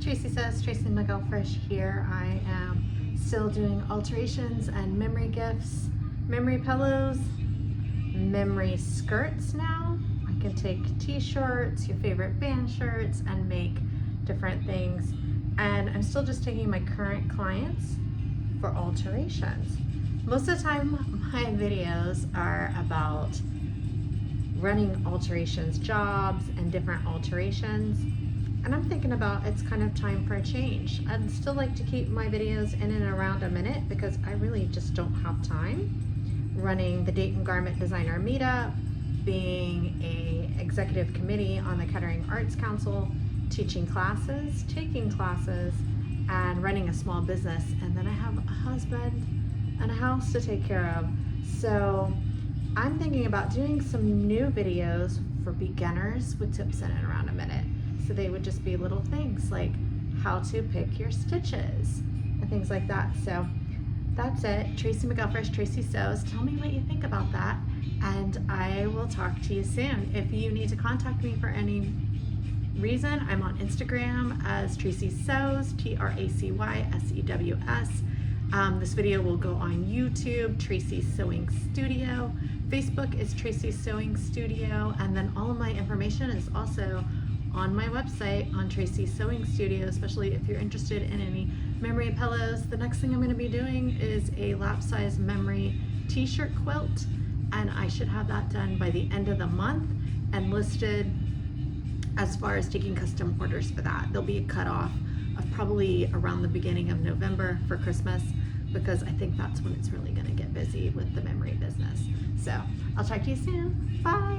Tracy Says, Tracy McElfresh here. I am still doing alterations and memory gifts, memory pillows, memory skirts now. I can take t-shirts, your favorite band shirts, and make different things. And I'm still just taking my current clients for alterations. Most of the time my videos are about running alterations jobs and different alterations. And I'm thinking about it's kind of time for a change. I'd still like to keep my videos in and around a minute because I really just don't have time. Running the Dayton Garment Designer Meetup, being a executive committee on the Kettering Arts Council, teaching classes, taking classes, and running a small business. And then I have a husband and a house to take care of. So I'm thinking about doing some new videos for beginners with tips in and around a minute. So they would just be little things like how to pick your stitches and things like that. So that's it. Tracy McElfresh, Tracy Sews. Tell me what you think about that, and I will talk to you soon. If you need to contact me for any reason, I'm on Instagram as Tracy Sews, TracySews. This video will go on YouTube, Tracy Sewing Studio. Facebook is Tracy Sewing Studio, and then all of my information is also on my website on Tracy Sewing Studio, especially if you're interested in any memory pillows. The next thing I'm going to be doing is a lap size memory t-shirt quilt, and I should have that done by the end of the month and listed as far as taking custom orders for that. There'll be a cutoff of probably around the beginning of November for Christmas, because I think that's when it's really going to get busy with the memory business. So I'll talk to you soon. Bye.